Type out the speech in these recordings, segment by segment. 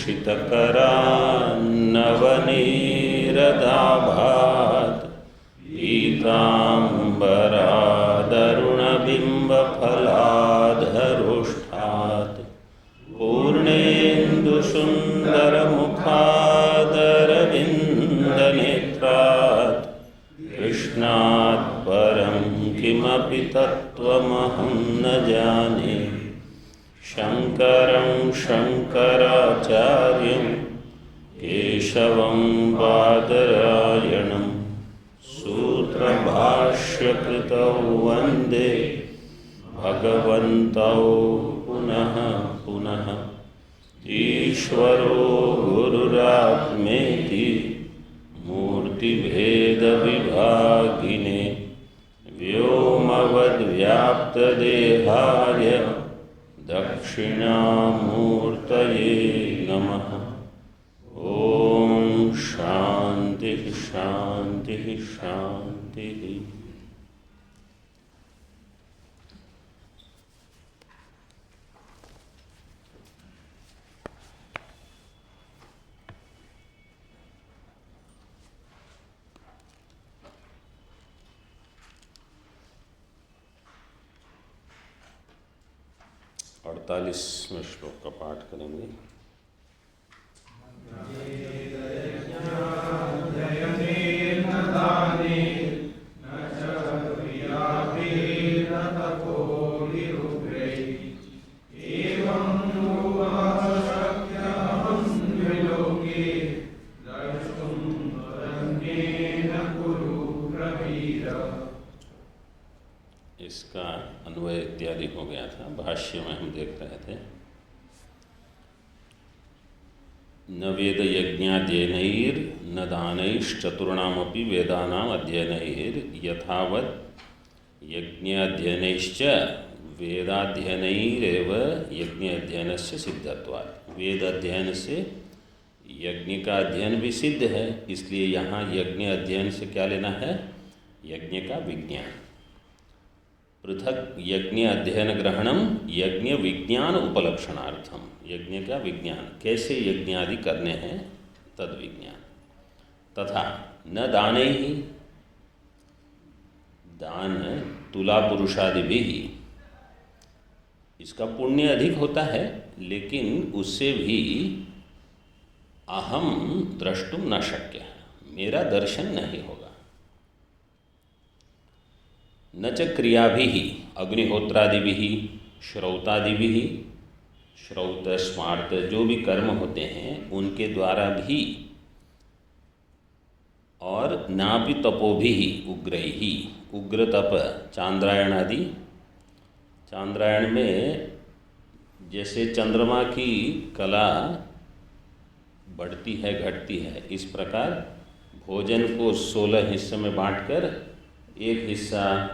दीक्षितकरान्नवनीरदाभात् पीताम्बरादरुणबिम्बफलाधरुष्ठात् पूर्णेन्दुसुन्दरमुखादरविन्दनेत्रात् कृष्णात् परं किमपि तत्त्वमहं न जाने। शङ्करं शङ्कराचार्यं केशवं बादरायणं सूत्रभाष्यकृतौ वन्दे भगवन्तौ पुनः पुनः। ईश्वरो गुरुरात्मेति मूर्तिभेदविभागिने व्योमवद्व्याप्तदेहाय दक्षिणामूर्तये नमः। ओम शांति शांति शांति। अड़तालीसवें श्लोक का पाठ करेंगे। इसका अन्वय इत्यादि हो गया था। भाष्य में हम देख रहे थे न वेद यज्ञाध्ययनैर न दानैश्चतुर्णामपि वेदानाम अध्ययनैर यथावत् यज्ञाध्ययनैश्च वेदाध्ययनैरेव यज्ञाध्ययनस्य सिद्धत्वात्। वेद अध्ययन से यज्ञ का अध्ययन भी सिद्ध है, इसलिए यहाँ यज्ञ अध्ययन से क्या लेना है? यज्ञ का विज्ञान। पृथक यज्ञ अध्ययन ग्रहणम यज्ञ विज्ञान उपलक्षणार्थम। यज्ञ का विज्ञान, कैसे यज्ञ आदि करने हैं, तद विज्ञान। तथा न दाने ही, दान तुला पुरुषादि भी ही, इसका पुण्य अधिक होता है, लेकिन उससे भी अहम द्रष्टुम न शक्य है, मेरा दर्शन नहीं होगा। न च क्रियाभिः अग्निहोत्रादिभिः श्रौतादिभिः, श्रौत स्मार्त जो भी कर्म होते हैं उनके द्वारा भी, और नापि तपोभिः उग्रैः, उग्र तप चांद्रायण आदि। चांद्रायण में जैसे चंद्रमा की कला बढ़ती है घटती है, इस प्रकार भोजन को 16 हिस्से में बांटकर एक हिस्सा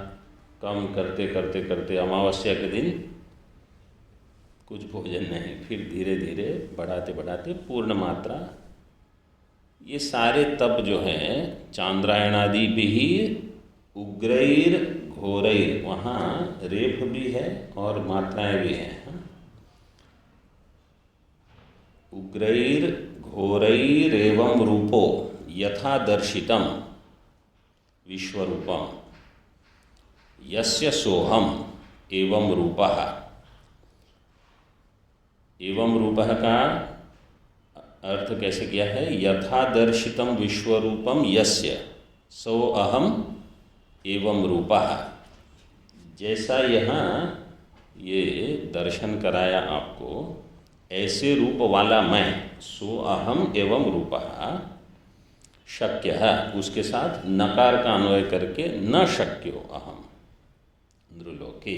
कम करते करते करते अमावस्या के दिन कुछ भोजन नहीं, फिर धीरे धीरे बढ़ाते बढ़ाते पूर्ण मात्रा। ये सारे तप जो हैं चांद्रायणादि भी ही उग्रैर घोरैर, वहाँ रेफ भी है और मात्राएं भी हैं। उग्रैर घोरैरेवं रूपो यथा दर्शितम विश्वरूपम यस्य सोहम एवं रूपः। एवं रूपः का अर्थ कैसे किया है? यथा दर्शितम विश्वरूपम यस्य सो अहम एवं रूपः। जैसा यहाँ ये दर्शन कराया आपको, ऐसे रूप वाला मैं, सो अहम एवं रूपः शक्य है। उसके साथ नकार का अन्वय करके न शक्यो अहम नृलोके,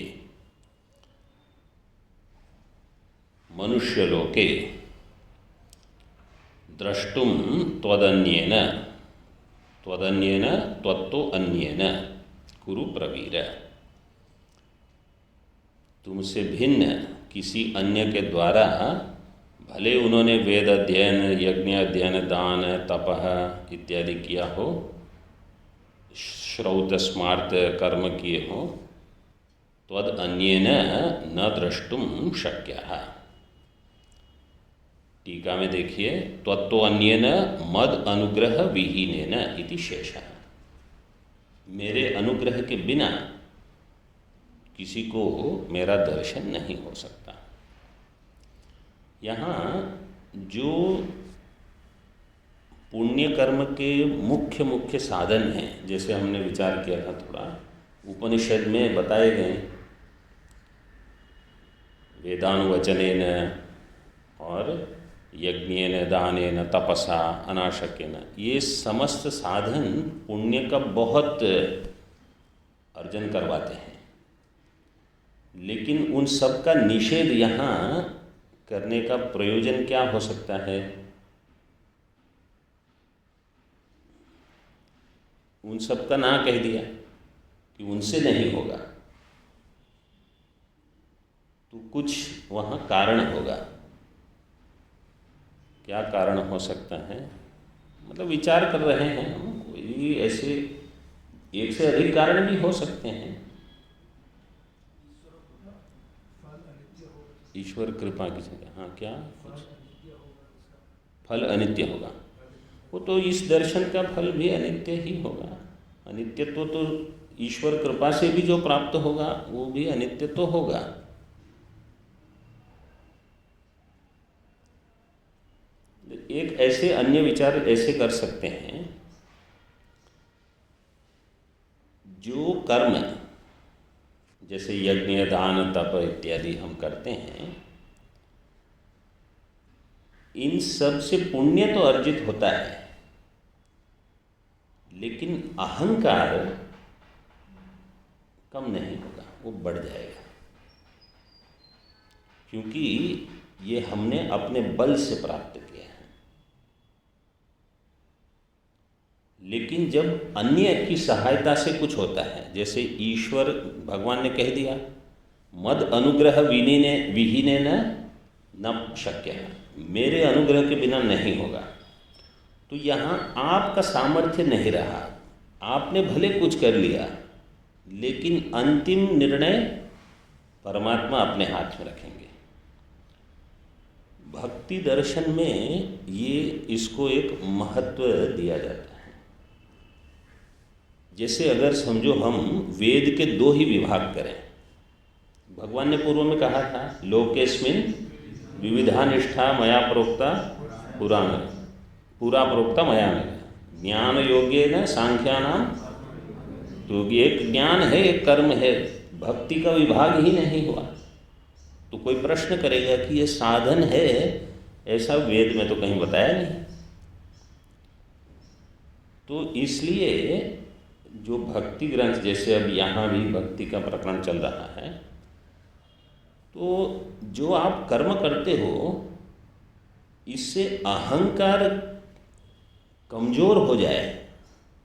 मनुष्यलोके द्रष्टुम त्वदन्येन, त्वदन्येन त्वत्तो अन्येन कुरु प्रवीर। तुमसे भिन्न किसी अन्य के द्वारा, भले उन्होंने वेद अध्ययन, यज्ञ अध्ययन, दान, तपः इत्यादि किया हो, श्रौत स्मार्त कर्म किए हो, त्वद अन्येन न द्रष्टुम शक्यः। टीका में देखिए, त्वत्तोऽन्येन मद अनुग्रह विहीनेन इति शेषः। मेरे अनुग्रह के बिना किसी को मेरा दर्शन नहीं हो सकता। यहाँ जो पुण्य कर्म के मुख्य मुख्य साधन हैं, जैसे हमने विचार किया था थोड़ा, उपनिषद में बताए गए, वेदानुवचनेन और यज्ञेन दानेन तपसा अनाशकेन, ये समस्त साधन पुण्य का बहुत अर्जन करवाते हैं। लेकिन उन सब का निषेध यहाँ करने का प्रयोजन क्या हो सकता है? उन सब का ना कह दिया कि उनसे नहीं होगा, तो कुछ वहाँ कारण होगा। क्या कारण हो सकता है? मतलब विचार कर रहे हैं हम, कोई ऐसे एक से अधिक कारण भी हो सकते हैं। ईश्वर कृपा की जगह, हाँ, क्या फल अनित्य होगा? वो तो इस दर्शन का फल भी अनित्य ही होगा। अनित्यत्व तो ईश्वर कृपा से भी जो प्राप्त होगा वो भी अनित्य तो होगा। एक ऐसे अन्य विचार ऐसे कर सकते हैं, जो कर्म जैसे यज्ञ दान तप इत्यादि हम करते हैं, इन सब से पुण्य तो अर्जित होता है, लेकिन अहंकार कम नहीं होगा, वो बढ़ जाएगा, क्योंकि ये हमने अपने बल से प्राप्त किया है। लेकिन जब अन्य की सहायता से कुछ होता है, जैसे ईश्वर भगवान ने कह दिया मद अनुग्रह विहीनेन न शक्य, मेरे अनुग्रह के बिना नहीं होगा, तो यहाँ आपका सामर्थ्य नहीं रहा। आपने भले कुछ कर लिया, लेकिन अंतिम निर्णय परमात्मा अपने हाथ में रखेंगे। भक्ति दर्शन में ये इसको एक महत्व दिया जाता है। जैसे अगर समझो हम वेद के दो ही विभाग करें, भगवान ने पूर्व में कहा था लोकेस्मिन विविधा निष्ठा मया प्रोक्ता पुराण पूरा प्रोक्ता मया में, ज्ञान योग्य न सांख्यानाम, तो एक ज्ञान है एक कर्म है, भक्ति का विभाग ही नहीं हुआ। तो कोई प्रश्न करेगा कि ये साधन है, ऐसा वेद में तो कहीं बताया नहीं। तो इसलिए जो भक्ति ग्रंथ, जैसे अब यहाँ भी भक्ति का प्रकरण चल रहा है, तो जो आप कर्म करते हो इससे अहंकार कमजोर हो जाए,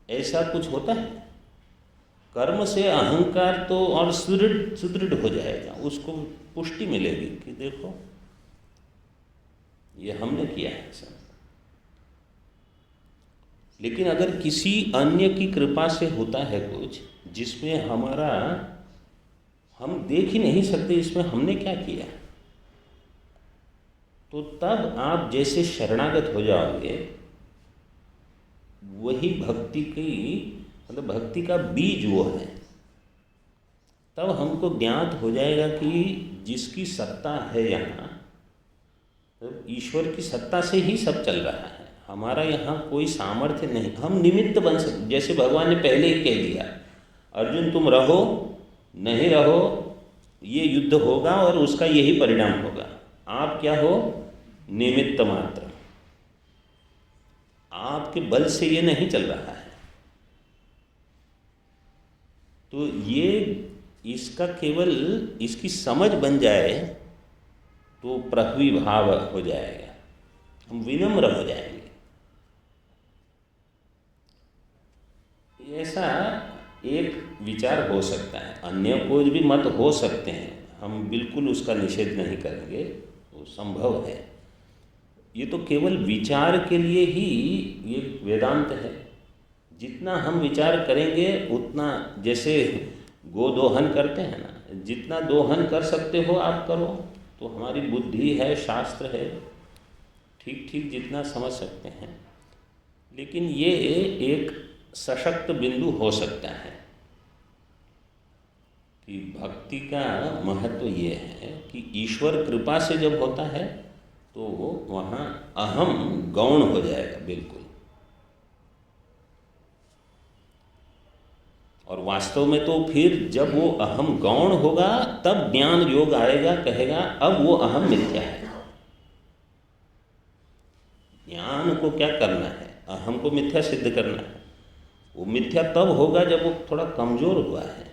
ऐसा कुछ होता है? कर्म से अहंकार तो और सुदृढ़ हो जाएगा, उसको पुष्टि मिलेगी कि देखो ये हमने किया है सब। लेकिन अगर किसी अन्य की कृपा से होता है कुछ जिसमें हम देख ही नहीं सकते इसमें हमने क्या किया, तो तब आप जैसे शरणागत हो जाओगे, वही भक्ति की मतलब भक्ति का बीज वो है। तब हमको ज्ञात हो जाएगा कि जिसकी सत्ता है यहाँ, तो ईश्वर की सत्ता से ही सब चल रहा है, हमारा यहाँ कोई सामर्थ्य नहीं। हम निमित्त बन सकते, जैसे भगवान ने पहले ही कह दिया अर्जुन तुम रहो नहीं रहो ये युद्ध होगा और उसका यही परिणाम होगा, आप क्या हो? निमित्त मात्र, आपके बल से ये नहीं चल रहा है। तो ये इसका केवल इसकी समझ बन जाए तो पृथ्वी भाव हो जाएगा, हम विनम्र हो जाएंगे। ऐसा एक विचार हो सकता है, अन्य कोई भी मत हो सकते हैं, हम बिल्कुल उसका निषेध नहीं करेंगे, वो संभव है। ये तो केवल विचार के लिए ही ये वेदांत है। जितना हम विचार करेंगे उतना, जैसे गोदोहन करते हैं ना, जितना दोहन कर सकते हो आप करो। तो हमारी बुद्धि है, शास्त्र है, ठीक ठीक जितना समझ सकते हैं, लेकिन ये एक सशक्त बिंदु हो सकता है कि भक्ति का महत्व ये है कि ईश्वर कृपा से जब होता है तो वहाँ अहम गौण हो जाएगा बिल्कुल, और वास्तव में तो फिर जब वो अहम गौण होगा तब ज्ञान योग आएगा, कहेगा अब वो अहम मिथ्या है। ज्ञान को क्या करना है, अहम को मिथ्या सिद्ध करना है। वो मिथ्या तब होगा जब वो थोड़ा कमजोर हुआ है,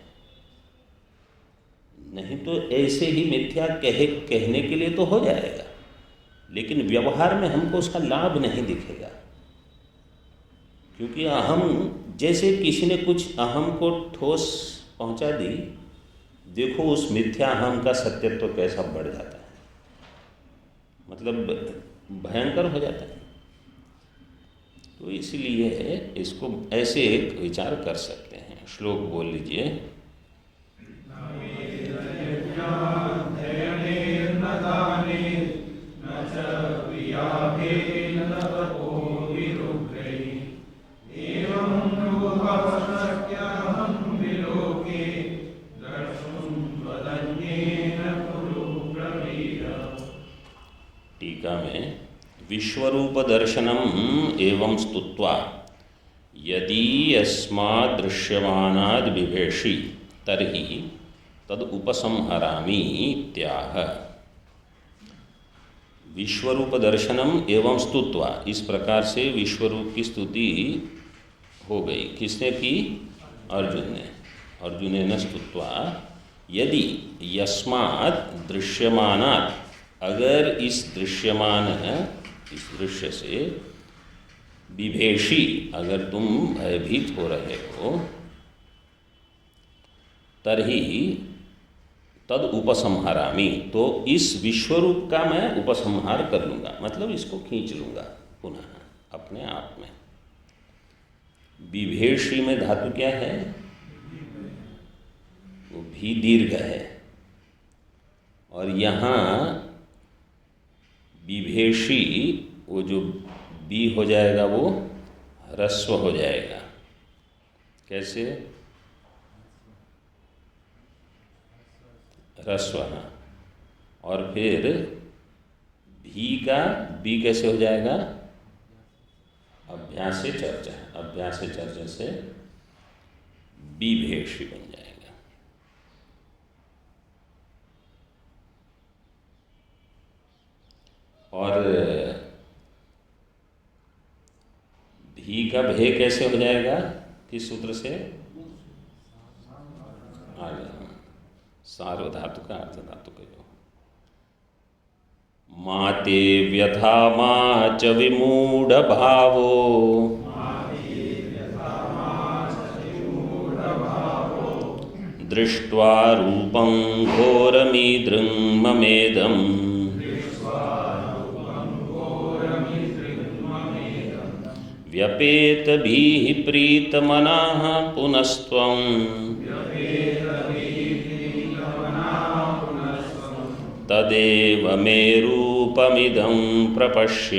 नहीं तो ऐसे ही मिथ्या कहने के लिए तो हो जाएगा, लेकिन व्यवहार में हमको उसका लाभ नहीं दिखेगा। क्योंकि अहम, जैसे किसी ने कुछ अहम को ठोस पहुंचा दी, देखो उस मिथ्या अहम का सत्यत्व कैसा बढ़ जाता है, मतलब भयंकर हो जाता है। तो इसलिए इसको ऐसे एक विचार कर सकते हैं। श्लोक बोल लीजिए। टीका में विश्वरूप दर्शनम एवं स्तुत्वा यदि अस्माद् दृश्यमानाद् बिभेषि तर्हि तद उपसंहरामि इत्याह। विश्वरूप दर्शनम एवं स्तुत्वा, इस प्रकार से विश्वरूप की स्तुति हो गई। किसने की? अर्जुन ने। अर्जुनेन स्तुत्वा यदि यस्मात् दृश्यमानात्, अगर इस दृश्यमान इस दृश्य से विभेषी, अगर तुम भयभीत हो रहे हो, तर्हि तद उपसंहारामि, तो इस विश्वरूप का मैं उपसंहार कर लूँगा, मतलब इसको खींच लूँगा पुनः अपने आप में। विभेषी में धातु क्या है? वो भी दीर्घ है, और यहाँ विभेषी, वो जो बी हो जाएगा वो ह्रस्व हो जाएगा। कैसे? ह्रस्व, हाँ। और फिर भी का बी कैसे हो जाएगा? अभ्यास से चर्चा, अभ्यास से चर्चा से विभेषी बन जाएगा। और भी का भे कैसे हो जाएगा? किस सूत्र से? सार्वधातु का अर्थ धातु का जो माते व्यथा मा च विमूढ़ भावो दृष्ट्वा रूपं घोरमीदृं ममेदम् व्यपेतभिः प्रीतमनाः पुनस्त्वं तदेव मे रूपमिदं प्रपश्य।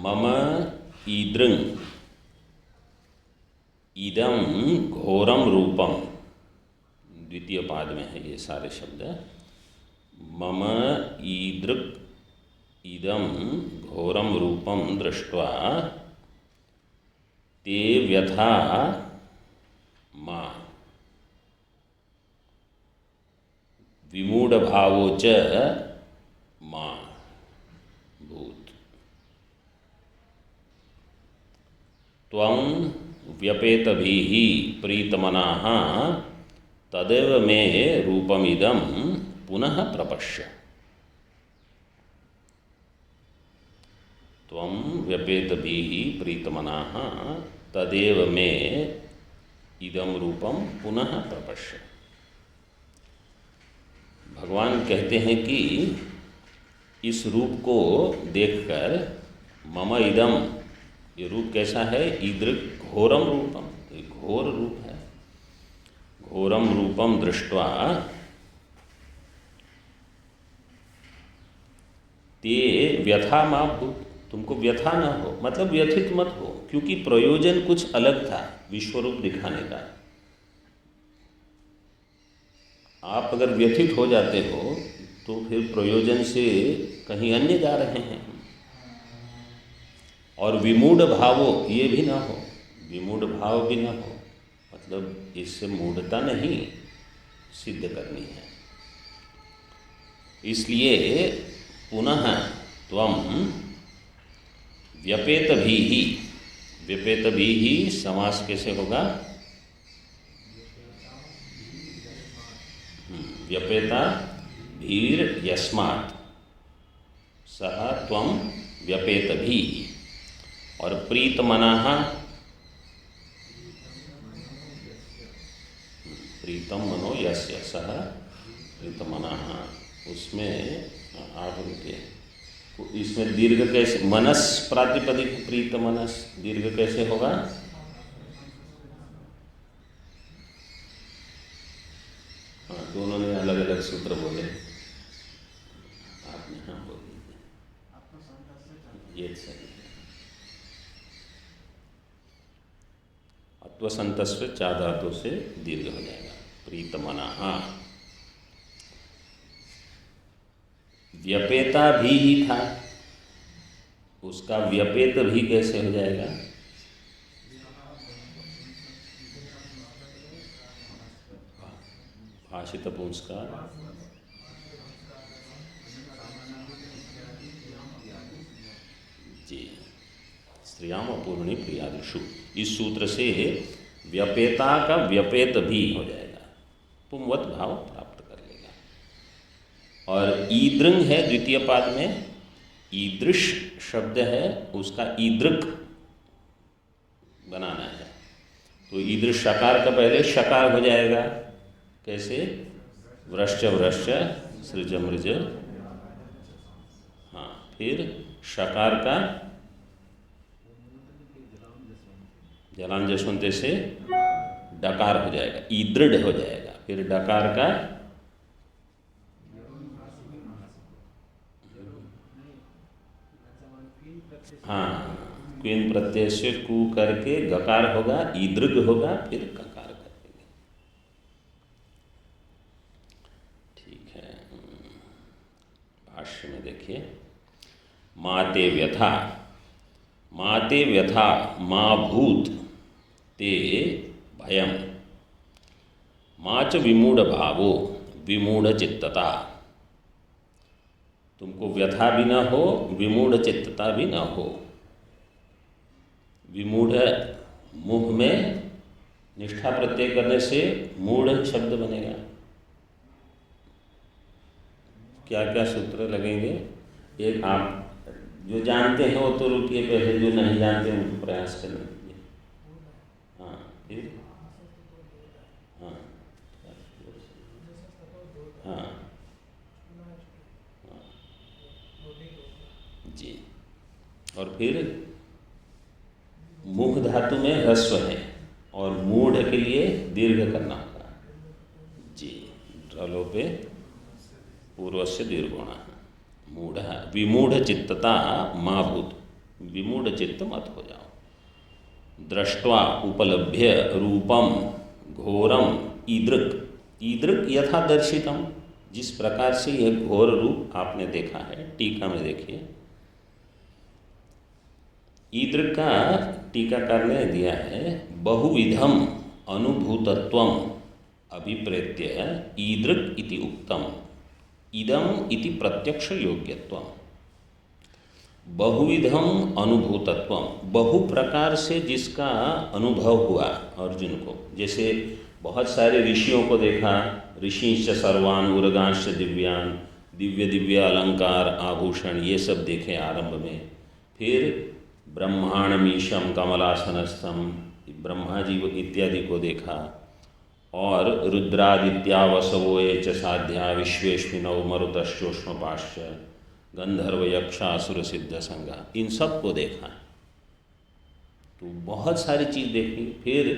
मम ईदृं इदं घोरम रूपम, द्वितीय पाद में है ये सारे शब्द। मम ईदृक् इदं घोरम रूपम दृष्ट्वा ते व्यथा मा विमूढ़ भावो च मा भूत्। त्वं व्यपेतभिः प्रीतमनाः तदेव मे रूपमिदं पुनः प्रपश्य। त्वं व्यपेतभिः प्रीतमनाः तदेव मे इदं रूपम पुनः प्रपश्य। भगवान कहते हैं कि इस रूप को देखकर मम इदम, ये रूप कैसा है, ईदृक् घोरम रूपम, ये घोर रूप है, घोरम रूपम दृष्ट्वा ते व्यथा मा भूत्, तुमको व्यथा न हो, मतलब व्यथित मत हो, क्योंकि प्रयोजन कुछ अलग था विश्वरूप दिखाने का। आप अगर व्यथित हो जाते हो तो फिर प्रयोजन से कहीं अन्य जा रहे हैं। और विमूढ़ भावो, ये भी ना हो, विमूढ़ भाव भी ना हो, मतलब इससे मूढ़ता नहीं सिद्ध करनी है। इसलिए पुनः त्वं व्यपेतभिः, व्यपेतभिः समास कैसे होगा, व्यपेता भीर यस्मात् सह त्वं व्यपेतभिः। और प्रीतमनः, प्रीतम मनो यस्य सह प्रीतमनः, उसमें आप रुके, इसमें दीर्घ कैसे, मनस प्रातिपदिक प्रीत मनस, दीर्घ कैसे होगा, हाँ दोनों ने अलग अलग सूत्र बोले, आपने हाँ बोल दीजिए, ये सही है। अत्वसंतस्व चा धातु से दीर्घ हो जाएगा, प्रीतमनः। व्यपेता भी ही था, उसका व्यपेत भी कैसे हो जाएगा, भाषित पुंस्कार, जी स्त्रियाम अपूर्णी प्रियादिषु, इस सूत्र से व्यपेता का व्यपेत भी हो जाएगा, पुंवत भाव प्राप्त कर लेगा। और ईदृंग है द्वितीय पाद में, ईदृश शब्द है, उसका ईदृक बनाना है, तो ईदृश शकार का पहले शकार हो जाएगा, कैसे, वृश्च वृश्च सृज मृज, हाँ फिर शकार का जलांजस्वंते से डकार हो जाएगा, ईदृढ़ हो जाएगा, फिर डकार का हाँ क्वीन प्रत्यय से कु करके गकार होगा, ईदृग होगा, फिर ककार करेंगे। ठीक है, भाष्य में देखिए, माते व्यथा, माते व्यथा मा भूत ते भयम, माच विमूढ़ भावो विमूढ़ चित्तता, तुमको व्यथा भी न हो, विमूढ़ चित्तता भी न हो। विमूढ़ मुख में निष्ठा प्रत्यय करने से मूढ़ शब्द बनेगा। क्या क्या सूत्र लगेंगे, एक आप जो जानते हैं वो तो रुकिए, पहले जो नहीं जानते हैं उनको प्रयास कर लीजिए। हाँ फिर हाँ हाँ जी, और फिर मुख धातु में ह्रस्व है और मूढ़ के लिए दीर्घ करना होगा जी, ड्रलोपे पूर्वस्य दीर्घोण, मूढ़ विमूढ़ चित्तता मा भूत, विमूढ़ चित्त मत हो जाओ। दृष्ट्वा उपलभ्य रूपम घोरम ईदृक्, ईदृक् यथा दर्शितम, जिस प्रकार से यह घोर रूप आपने देखा है, टीका में देखिए, ईदृक् का टीकाकार ने दिया है, बहुविधम अनुभूतत्वम अभिप्रेत्य ईदृक् इति उक्तम, इदम इति प्रत्यक्ष योग्यत्वम। बहुविधम अनुभूतत्वम, बहु प्रकार से जिसका अनुभव हुआ अर्जुन को, जैसे बहुत सारे ऋषियों को देखा, ऋषिश्च सर्वान् उरगांश्च दिव्यान्, दिव्य दिव्य अलंकार आभूषण ये सब देखे आरंभ में, फिर ब्रह्मांडमीशम कमलासनस्थम, ब्रह्मा जी इत्यादि को देखा, और रुद्रादित्या वसवो ये च साध्या विश्वेश्विनौ मरुतश्चोष्मपाश्च गंधर्व यक्षासुर सिद्ध संगा, इन सब को देखा। तो बहुत सारी चीज़ देखी। फिर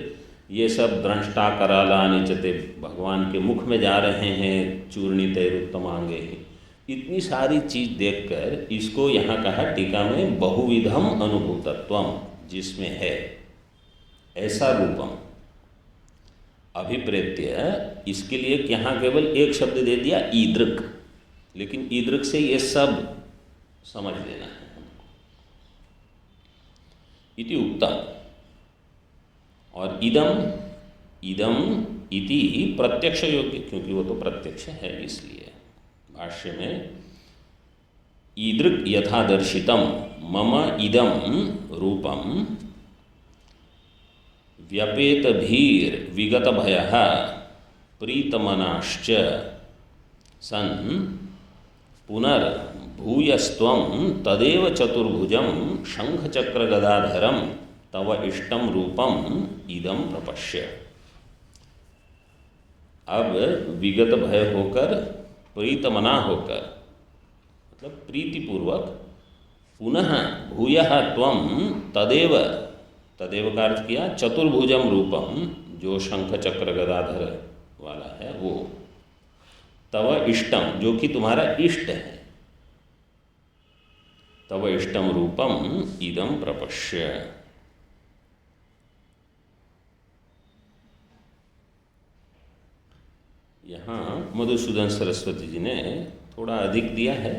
ये सब द्रष्टा करालानि चते, भगवान के मुख में जा रहे हैं, चूर्णितैरुत्तमांगे, इतनी सारी चीज़ देखकर इसको यहाँ कहा टीका में बहुविधम अनुभूतत्वम, जिसमें है ऐसा रूपम अभिप्रेत्य। इसके लिए यहाँ केवल एक शब्द दे दिया ईदृक, लेकिन ईदृक से ये सब समझ लेना है हमको। इति उक्तम, और इदम इति प्रत्यक्ष योग्य, क्योंकि वो तो प्रत्यक्ष है, इसलिए भाष्य में ईदृक् यथादर्शितम मम इदम रूपम व्यपेतभीर विगत भयः प्रीतमनाश्च सन् पुनर्भूयस्त्वं तदेव चतुर्भुजं शंखचक्रगदाधरं तव इष्टम रूपम इदं प्रपश्य। अब विगत भय होकर, प्रीतमना होकर, मतलब प्रीतिपूर्वक, पुनः भूयः त्वं तदेव, तदेव का अर्थ किया चतुर्भुजम रूपम, जो शंख चक्र गदाधर वाला है वो, तव इष्टम, जो कि तुम्हारा इष्ट है, तव इष्टम रूपम इदम प्रपश्य। यहाँ मधुसूदन सरस्वती जी ने थोड़ा अधिक दिया है।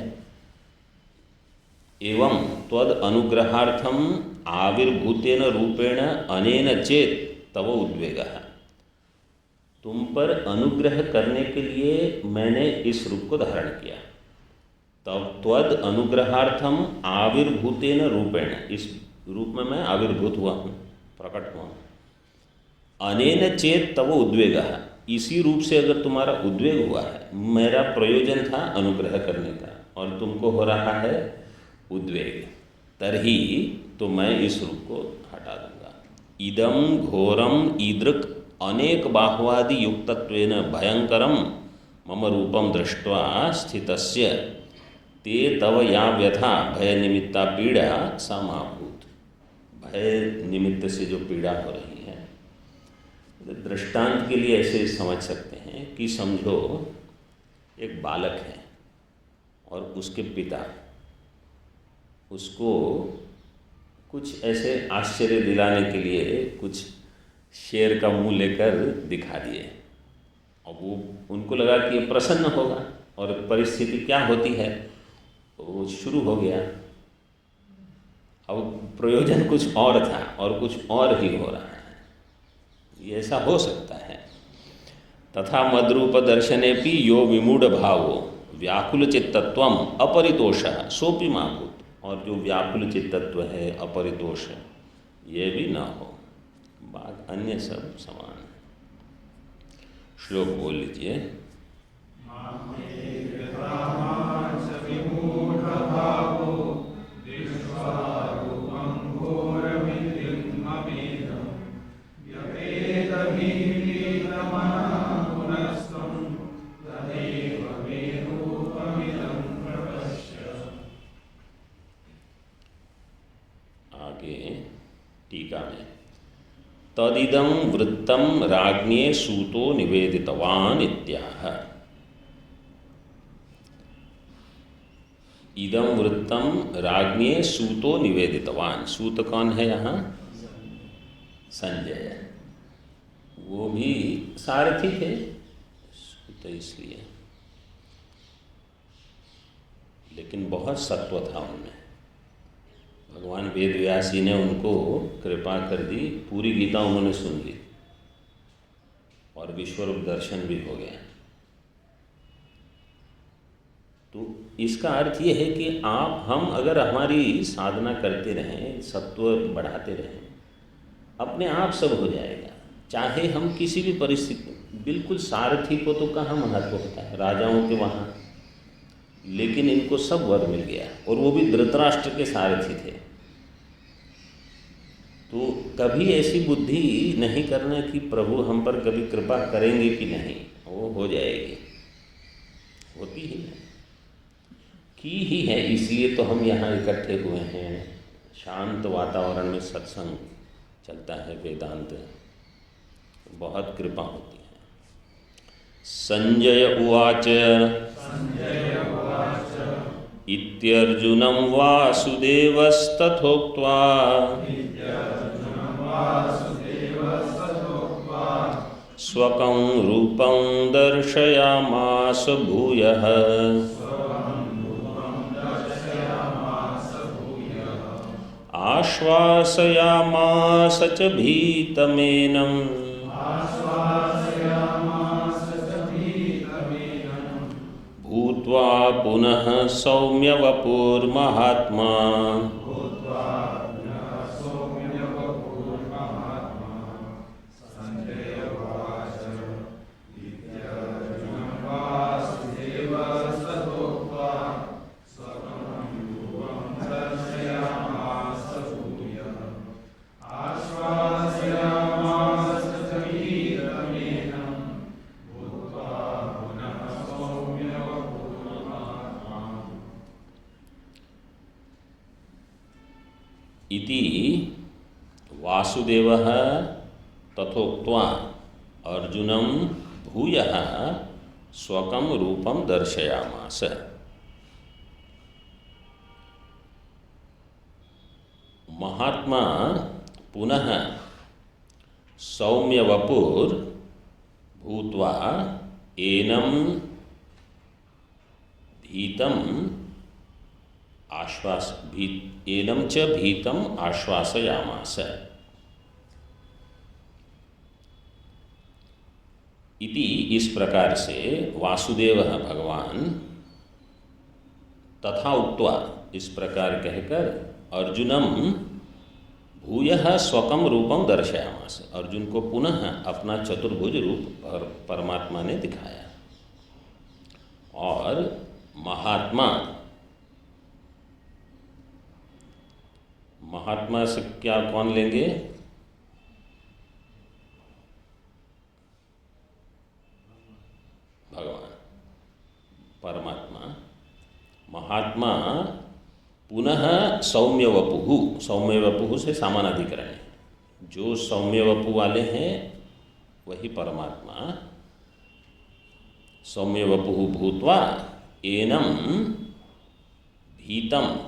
एवं त्वद अनुग्रहार्थम आविर्भूतेन रूपेण अनेन चेत तव उद्वेगः, तुम पर अनुग्रह करने के लिए मैंने इस रूप को धारण किया। तब त्वद अनुग्रहार्थम आविर्भूतेन रूपेण, इस रूप में मैं आविर्भूत हुआ हूँ, प्रकट हुआ हूँ। अनेन चेत तव उद्वेगः, इसी रूप से अगर तुम्हारा उद्वेग हुआ है, मेरा प्रयोजन था अनुग्रह करने का और तुमको हो रहा है उद्वेग, तरही तो मैं इस रूप को हटा दूंगा। इदम घोरम ईदृक् अनेक बाह्वादि युक्तत्वेन भयंकरम मम रूपम दृष्ट्वा स्थितस्य ते तव या व्यथा भय निमित्ता पीड़ा सा माभूत। भय निमित्त से जो पीड़ा हो रही है, दृष्टांत के लिए ऐसे समझ सकते हैं कि समझो एक बालक है और उसके पिता उसको कुछ ऐसे आश्चर्य दिलाने के लिए कुछ शेर का मुंह लेकर दिखा दिए, और वो उनको लगा कि ये प्रसन्न होगा, और परिस्थिति क्या होती है, वो शुरू हो गया। अब प्रयोजन कुछ और था और कुछ और ही हो रहा है, ये ऐसा हो सकता है। तथा मद्रूप दर्शनेपि यो विमूढ़ भावो व्याकुल चित्तत्वम अपरितोषः सोपि माभूत, और जो व्याकुल चित्तत्व है, अपरितोष है, ये भी ना हो, बात अन्य सब समान है। श्लोक बोल लीजिए। टीका में तदिदं वृत्तं राज्ञे सूतो निवेदितवान् इत्याह। इदं वृत्तं राज्ञे सूतो निवेदितवान्। सूत कौन है यहाँ? संजय, वो भी सारथी थे, सूत इसलिए, लेकिन बहुत सत्व था उनमें। भगवान वेद व्यास जी ने उनको कृपा कर दी, पूरी गीता उन्होंने सुन ली और विश्वरूप दर्शन भी हो गया। तो इसका अर्थ ये है कि हम अगर हमारी साधना करते रहें, सत्व बढ़ाते रहें, अपने आप सब हो जाएगा। चाहे हम किसी भी परिस्थिति, बिल्कुल सारथी को तो कहाँ महत्व होता है, राजाओं के वहाँ, लेकिन इनको सब वर मिल गया, और वो भी धृतराष्ट्र के सारथी थे। तो कभी ऐसी बुद्धि नहीं करना कि प्रभु हम पर कभी कृपा करेंगे कि नहीं, वो हो जाएगी, होती ही है, की ही है। इसलिए तो हम यहाँ इकट्ठे हुए हैं, शांत वातावरण में सत्संग चलता है, वेदांत, बहुत कृपा होती है। संजय उवाच इत्यर्जुनं वासुदेवस्तथोक्त्वा स्वकं रूपं दर्शयामास भूयः। आश्वासयामास च भीतमेनं भूत्वा पुनः सौम्यवपुर्महात्मा। इति वासुदेवः तथोक्त्वा अर्जुनं भूयः स्वकं रूपं दर्शयामास। महात्मा पुनः सौम्यवपुर्भूत्वा एनं भीतम् एनं च भीतम् आश्वासयामास। इति इस प्रकार से वासुदेवः भगवान तथा उक्त्वा इस प्रकार कहकर अर्जुनम भूयः स्वकं रूपं दर्शयामास, अर्जुन को पुनः अपना चतुर्भुज रूप परमात्मा ने दिखाया। और महात्मा से क्या कौन लेंगे? भगवान परमात्मा। महात्मा पुनः सौम्य वपुः से समानाधिकरण है, जो सौम्य वपु वाले हैं वही परमात्मा। सौम्य वपुः भूत्वा एनं भीतम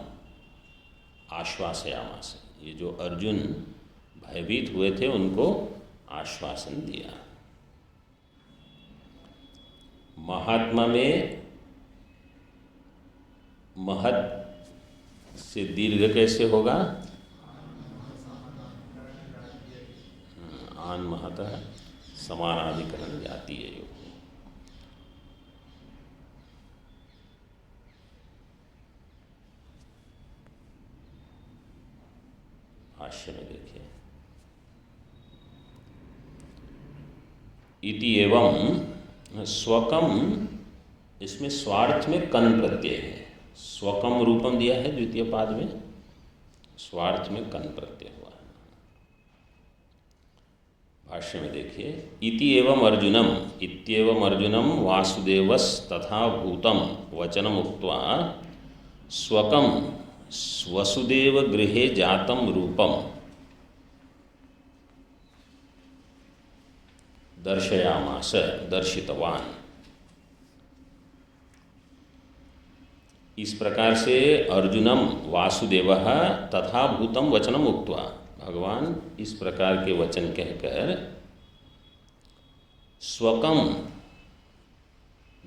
आश्वासयामास, ये जो अर्जुन भयभीत हुए थे उनको आश्वासन दिया। महात्मा में महत् से दीर्घ कैसे होगा? आन महतः समानाधिकरण जाती है योग। भाष्य में देखिए, इति एवं स्वकम, इसमें स्वार्थ में कन प्रत्यय है। स्वकम रूपम दिया है द्वितीय पाद में, स्वार्थ में कन प्रत्यय हुआ है। भाष्य में देखिए, इति एवं अर्जुनम, इत्येवं अर्जुनम वासुदेवस् तथा भूतम वचनम उक्त्वा स्वकम वसुदेव गृहे जातम रूपम दर्शयामास, दर्शितवान। इस प्रकार से अर्जुनम वासुदेवः तथा भूतम वचनम उक्त्वा, भगवान इस प्रकार के वचन कहकर स्वकम,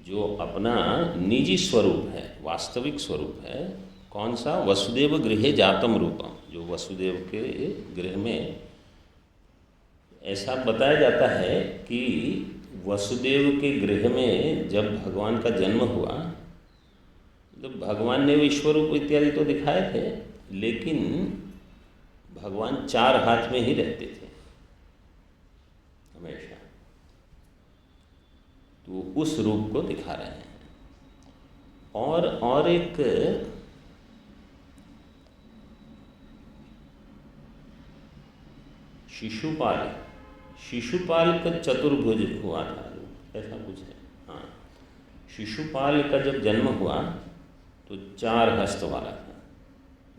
जो अपना निजी स्वरूप है, वास्तविक स्वरूप है, कौन सा? वसुदेव गृहे जातम रूपम, जो वसुदेव के गृह में ऐसा बताया जाता है कि वसुदेव के गृह में जब भगवान का जन्म हुआ तो भगवान ने विश्वरूप इत्यादि तो दिखाए थे, लेकिन भगवान 4 हाथ में ही रहते थे हमेशा, तो उस रूप को दिखा रहे हैं। और एक शिशुपाल, शिशुपाल का चतुर्भुज हुआ था, ऐसा कुछ है। हाँ, शिशुपाल का जब जन्म हुआ तो 4 हस्त वाला था,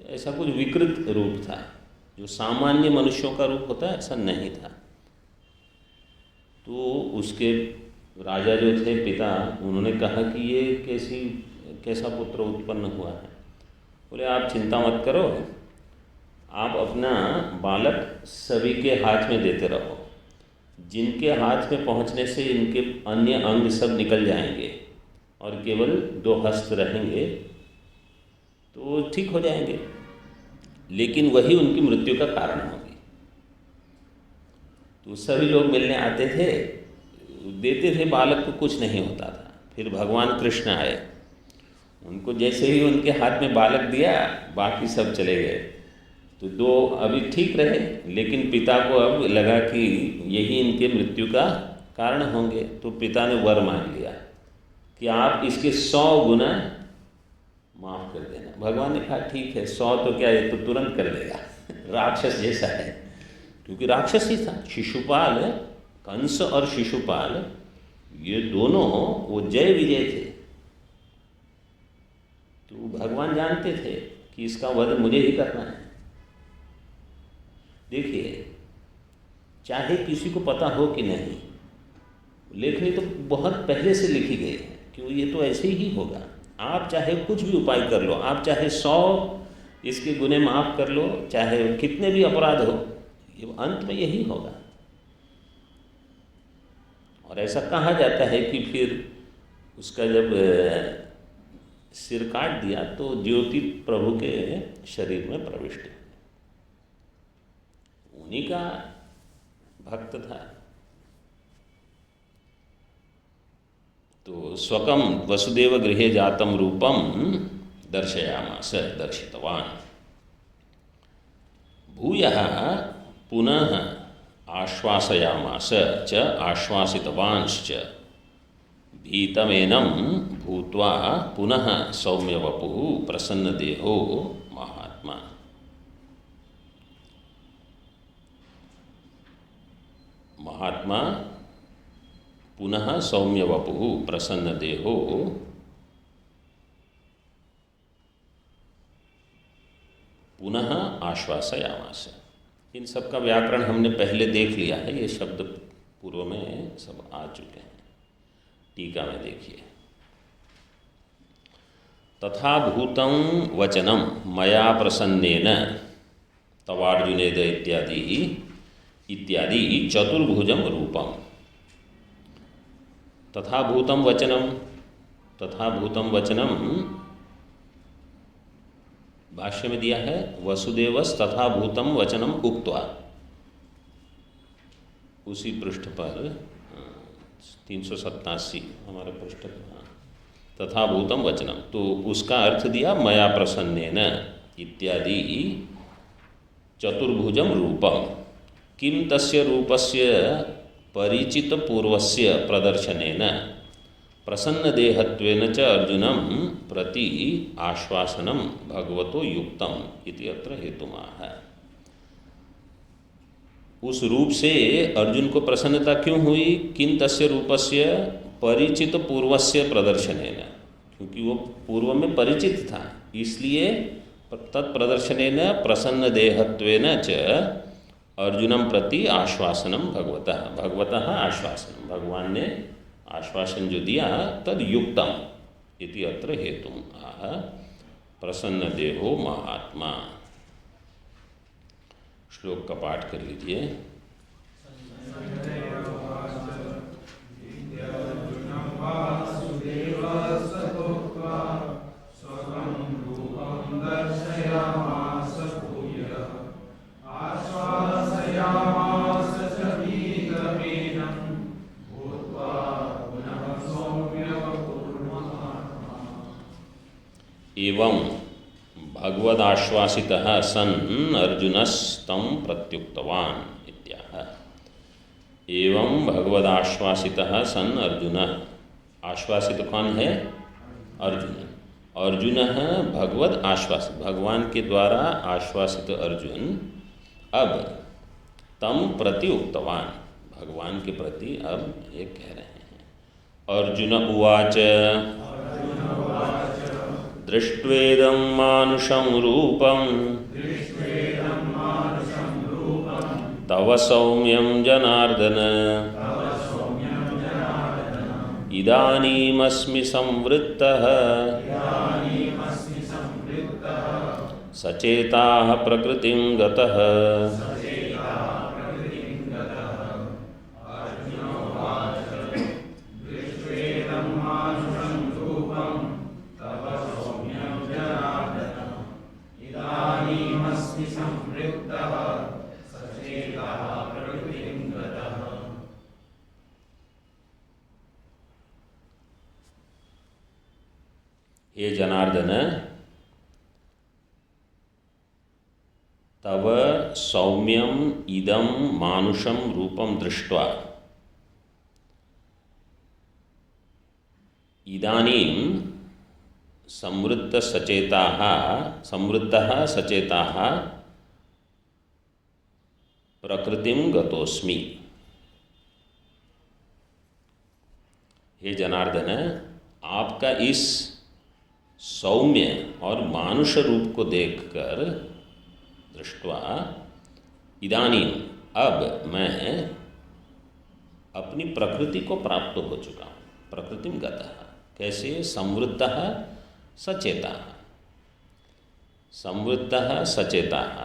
ऐसा कुछ विकृत रूप था, जो सामान्य मनुष्यों का रूप होता है ऐसा नहीं था। तो उसके राजा जो थे पिता, उन्होंने कहा कि ये कैसा पुत्र उत्पन्न हुआ है। बोले आप चिंता मत करो, आप अपना बालक सभी के हाथ में देते रहो, जिनके हाथ में पहुंचने से इनके अन्य अंग सब निकल जाएंगे और केवल 2 हस्त रहेंगे तो ठीक हो जाएंगे, लेकिन वही उनकी मृत्यु का कारण होगी। तो सभी लोग मिलने आते थे, देते थे, बालक को कुछ नहीं होता था। फिर भगवान कृष्ण आए, उनको जैसे ही उनके हाथ में बालक दिया बाकी सब चले गए। तो 2 अभी ठीक रहे, लेकिन पिता को अब लगा कि यही इनके मृत्यु का कारण होंगे। तो पिता ने वर मांग लिया कि आप इसके 100 गुना माफ़ कर देना। भगवान ने कहा ठीक है, 100 तो क्या, ये तो तुरंत कर देगा, राक्षस जैसा है, क्योंकि राक्षस ही था। शिशुपाल, कंस और शिशुपाल ये दोनों वो जय विजय थे। तो भगवान जानते थे कि इसका वध मुझे ही करना है। देखिए, चाहे किसी को पता हो कि नहीं, लेखनी तो बहुत पहले से लिखी गई है कि ये तो ऐसे ही होगा। आप चाहे कुछ भी उपाय कर लो, आप चाहे 100 इसके गुने माफ़ कर लो, चाहे कितने भी अपराध हो, ये अंत में यही होगा। और ऐसा कहा जाता है कि फिर उसका जब सिर काट दिया तो ज्योति प्रभु के शरीर में प्रविष्ट हुई, उन्हीं का भक्त था। तो स्वकं वसुदेव गृहे जातम रूपम दर्शयामास, दर्शितवान। भूयः पुनः आश्वासयामास च आश्वासितवांश्च। भीतमेनं भूत्वा पुनः सौम्यवपुः प्रसन्नदेहो महात्मा। महात्मा पुनः सौम्यवपुः प्रसन्नदेहो पुनः आश्वासयामास। इन सब का व्याकरण हमने पहले देख लिया है, ये शब्द पूर्व में सब आ चुके हैं। टीका में देखिए, तथा भूतं वचनम मया प्रसन्नेन तवार्जुनेद इत्यादि चतुर्भुजम रूपम। तथा भूतं वचनम भाष्य में दिया है, वसुदेवस तथा भूतं वचनम उक्त्वा। उसी पृष्ठ पर 387 हमारे पृष्ठ पर, तथा भूतं वचनम, तो उसका अर्थ दिया मया प्रसन्नेन इत्यादि चतुर्भुजम रूपम। किम तस्य रूपस्य परिचित पूर्वस्य प्रदर्शनेन प्रसन्नदेहत्वेन च अर्जुनं प्रति आश्वासनं भगवतो युक्तम इति अत्र हेतुमाह। उस रूप से अर्जुन को प्रसन्नता क्यों हुई? किं तस्य रूपस्य परिचित पूर्वस्य प्रदर्शनेन, क्योंकि वो पूर्व में परिचित था, इसलिए तत्प्रदर्शनेन प्रसन्नदेहत्वेन च अर्जुनं प्रति आश्वासनं भगवतः आश्वासनं, भगवान ने आश्वासन जो दिया तद युक्तम इति अत्र हेतुम आह। प्रसन्न देहो महात्मा। श्लोक का पाठ कर लीजिए। एवं भगवदाश्वासितः सन् अर्जुनस्तं प्रत्युक्तवान् इत्याह। एवं भगवदाश्वासितः सन् अर्जुन, आश्वासित कौन है? अर्जुन। अर्जुनः भगवद आश्वासित, भगवान के द्वारा आश्वासित अर्जुन अब तम प्रति उक्तवान, भगवान के प्रति अब ये कह रहे हैं। अर्जुन उवाच दृष्ट्वेदं मानुषं रूपं तव सौम्यं जनार्दन इदानीमस्मि संवृत्तः सचेताः प्रकृतिं गतः। हे जनार्दन, तव सौम्यम इदं मानुषम रूपम दृष्ट्वा इदानीं समृद्धः सचेताः प्रकृतिं गतोस्मि। हे जनार्दन, आपका इस सौम्य और मानुष रूप को देखकर दृष्ट्वा इदानीं अब मैं अपनी प्रकृति को प्राप्त हो चुका हूँ। प्रकृतिम गतः कैसे? संवृत्तः सचेताः। संवृत्तः सचेताः,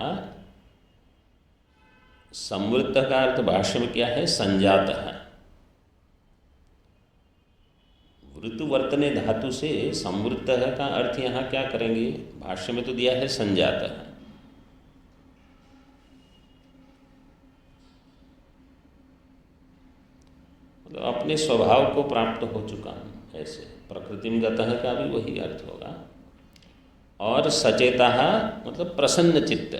संवृत्त का अर्थ भाष्य में क्या है? संजातः। वृत्त वर्तने धातु से संवृत्त का अर्थ यहाँ क्या करेंगे? भाष्य में तो दिया है संजातः। मतलब अपने स्वभाव को प्राप्त हो चुका हूँ, ऐसे। प्रकृतिम गतः का भी वही अर्थ होगा। और सचेतः मतलब प्रसन्न चित्त।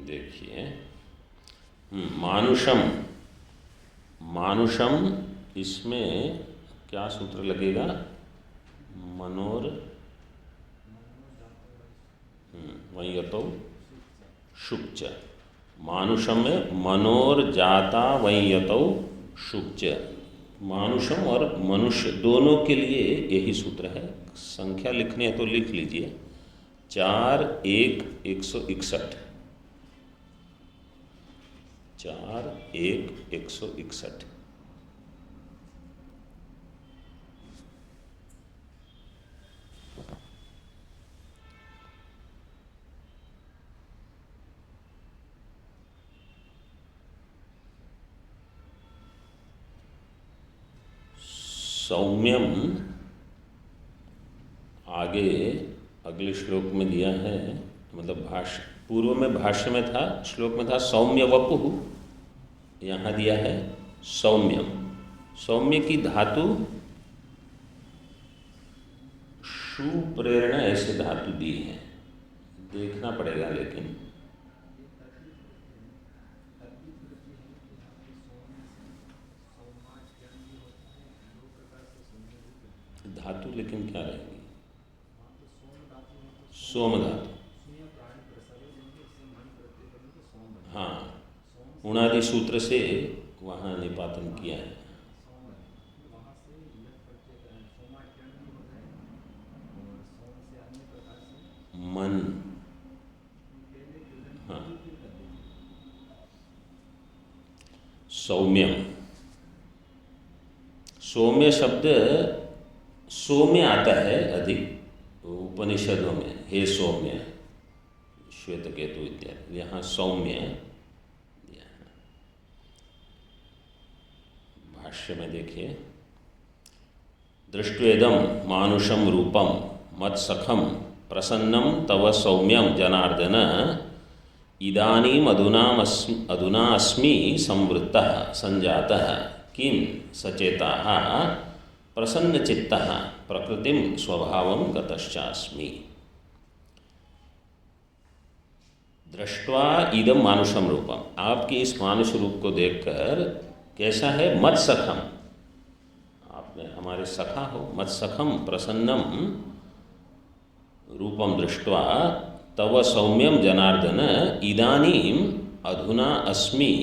देखिए, मानुषम इसमें क्या सूत्र लगेगा? मनोर वही यतो शुक्च। मानुषम में मनोर्जाता वही यतो शुक्च। मानुषम और मनुष्य दोनों के लिए यही सूत्र है। संख्या लिखनी है तो लिख लीजिए, 4 1 161। 4 1 161। सौम्यम आगे अगले श्लोक में दिया है, मतलब भाष्य पूर्व में भाष्य में था, श्लोक में था सौम्य वपुः, यहाँ दिया है सौम्यम। सौम्य की धातु शु प्रेरणा ऐसे धातु दी है, देखना पड़ेगा। लेकिन धातु लेकिन क्या रहेगी? सोम धातु। हाँ, उणादि सूत्र से वहाँ निपातन किया है। मन, हाँ, सौम्यम। सौम्य शब्द सौम्य आता है अधिक उपनिषदों में, हे सौम्य, श्वेत केतु इत्यादि। यहाँ सौम्य दिया है। भाष्य में देखिए, दृष्ट्वेदम मानुषम रूपम मत्सखम प्रसन्नम तव सौम्यम जनार्दन इदानीम अधुना अस्मि संवृत्तः संजातः किं सचेताः प्रसन्नचित्तः प्रकृतिम स्वभावं गतश्चास्मि। दृष्ट्वा इदम मानुषम रूपम, आपके इस मानुष रूप को देखकर कैसा है? मत सखम, आपने हमारे सखा हो। मत सखम प्रसन्नम रूपम दृष्ट्वा तव सौम्यम जनार्दन इदानीम अधुना अस्मि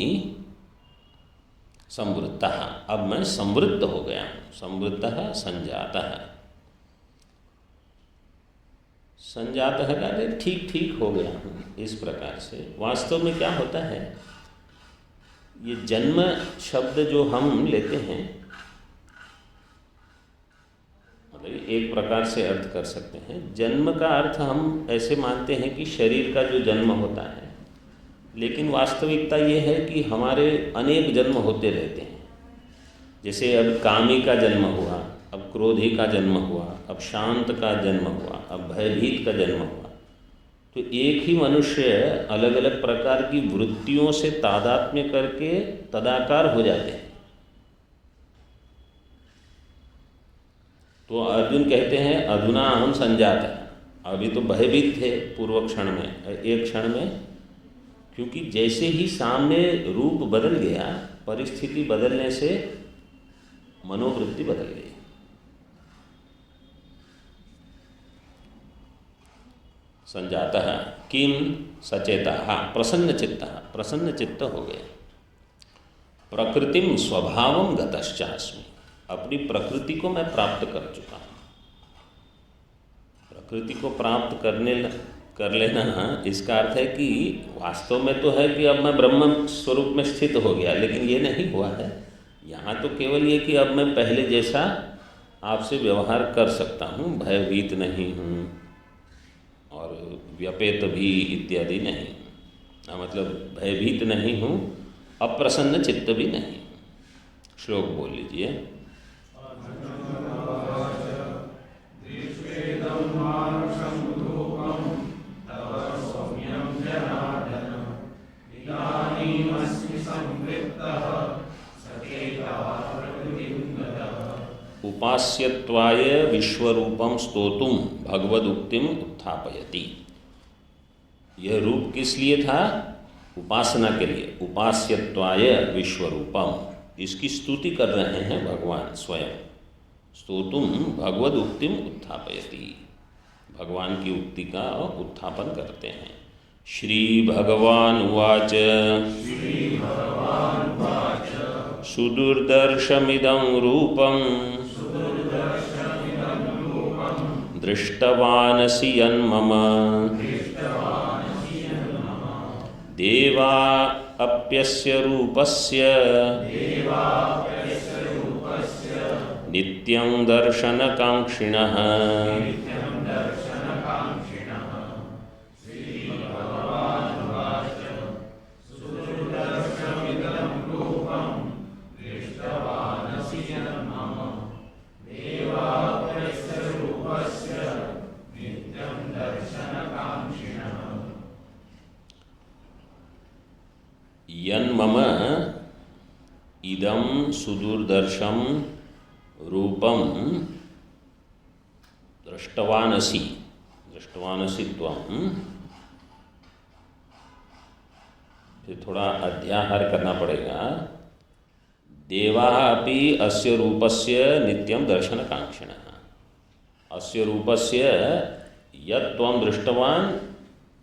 संवृत्तः, अब मैं संवृत्त हो गया हूँ। संवृत्तः संजातः, संजातः का ठीक ठीक हो गया हूँ। इस प्रकार से वास्तव में क्या होता है, ये जन्म शब्द जो हम लेते हैं, मतलब एक प्रकार से अर्थ कर सकते हैं। जन्म का अर्थ हम ऐसे मानते हैं कि शरीर का जो जन्म होता है, लेकिन वास्तविकता ये है कि हमारे अनेक जन्म होते रहते हैं। जैसे अब कामी का जन्म हुआ, अब क्रोधी का जन्म हुआ, अब शांत का जन्म हुआ, अब भयभीत का जन्म हुआ। तो एक ही मनुष्य अलग अलग प्रकार की वृत्तियों से तादात्म्य करके तदाकार हो जाते हैं। तो अर्जुन कहते हैं अधुना हम संजात, अभी तो भयभीत थे पूर्व क्षण में, एक क्षण में, क्योंकि जैसे ही सामने रूप बदल गया, परिस्थिति बदलने से मनोवृत्ति बदल गई। संजातः किम सचेतः प्रसन्नचित्तः, प्रसन्न चित्त हो गए। प्रकृतिम स्वभावम गतश्चास्मि, अपनी प्रकृति को मैं प्राप्त कर चुका हूँ। प्रकृति को प्राप्त कर लेना, इसका अर्थ है कि वास्तव में तो है कि अब मैं ब्रह्म स्वरूप में स्थित हो गया, लेकिन ये नहीं हुआ है। यहाँ तो केवल ये कि अब मैं पहले जैसा आपसे व्यवहार कर सकता हूँ, भयभीत नहीं हूँ और व्यपेत भी इत्यादि नहीं हूँ, मतलब भयभीत नहीं हूँ, अप्रसन्न चित्त भी नहीं। श्लोक बोल लीजिए। उपास्यत्वाय विश्वरूपम स्तोतुम भगवदुक्तिम उत्थापयति। यह रूप किस लिए था? उपासना के लिए। उपास्यत्वाय विश्वरूपम, इसकी स्तुति कर रहे हैं भगवान स्वयं। स्तोतुम भगवदुक्तिम उत्थापयति, भगवान की उक्ति का उत्थापन करते हैं। श्री भगवान उवाच सुदुर्दर्शमिदं रूपं दृष्टवानसि यन्मम देवा अप्यस्य रूपस्य नित्यं दर्शनकांक्षिणः। यन्मम इदं सुदुर्दर्शम रूपम दृष्टवानसि, दृष्टवानसि त्वं। फिर थोड़ा अध्याहार करना पड़ेगा। देवाः अपि अस्य रूपस्य नित्यं दर्शनकांक्षिणः। अस्य रूपस्य यत् त्वं दृष्टवान्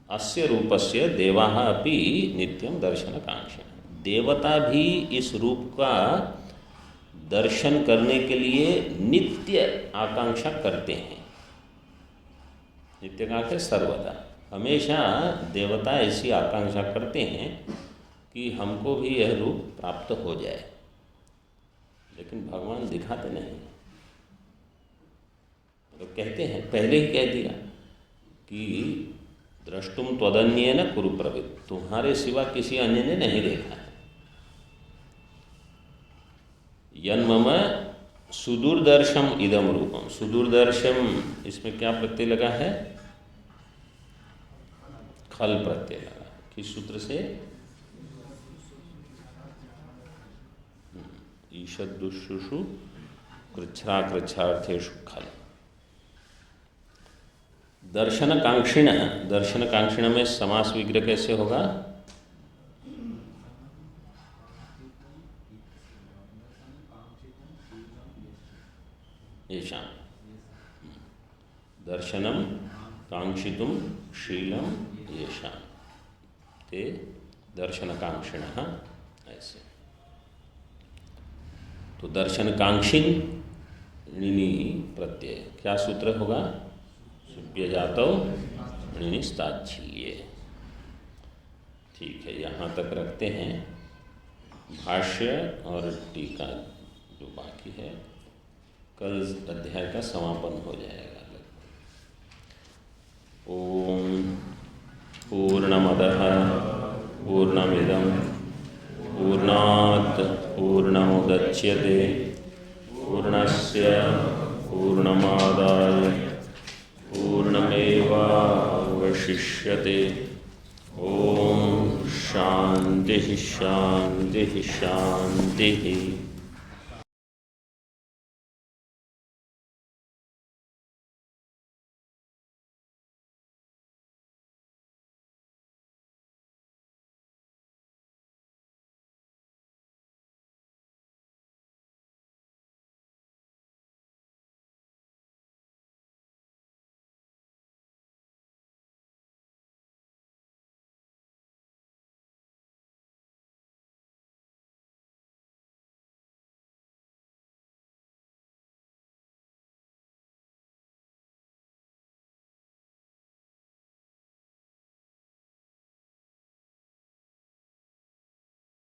अस्य रूपस्य देवाः अपि नित्यं दर्शनकांक्षिणः। देवता भी इस रूप का दर्शन करने के लिए नित्य आकांक्षा करते हैं। नित्य का अर्थ है सर्वदा, हमेशा देवता ऐसी आकांक्षा करते हैं कि हमको भी यह रूप प्राप्त हो जाए, लेकिन भगवान दिखाते नहीं। तो कहते हैं, पहले ही कह दिया कि द्रष्टुम त्वदन्येन कुरु प्रवृत्ति, तुम्हारे सिवा किसी अन्य ने नहीं देखा है। यन्मम सुदूरदर्शम इदम रूपम, सुदूरदर्शम इसमें क्या प्रत्यय लगा है? खल प्रत्यय लगा। किस सूत्र से? ईषदुषुषु कृच्छ्रा कृच्छार्थेषु खल। दर्शनकांक्षिण, दर्शनकांक्षिण में समास विग्रह कैसे होगा? येषां। दर्शनम कांक्षितुम शीलम येषाम, ते दर्शनकांक्षिणः, ऐसे। तो दर्शनकांक्षिणी प्रत्यय क्या सूत्र होगा? सुप्यजातौ णिनिस्ताच्छील्ये। ठीक है, यहाँ तक रखते हैं। भाष्य और टीका जो बाकी है, कल अध्याय का समापन हो जाएगा। ओम पूर्णमदः पूर्णमिदं पूर्णात् पूर्णमुदच्यते पूर्णस्य पूर्णमादाय पूर्णमेवावशिष्यते। ओम शांति शांति शांति।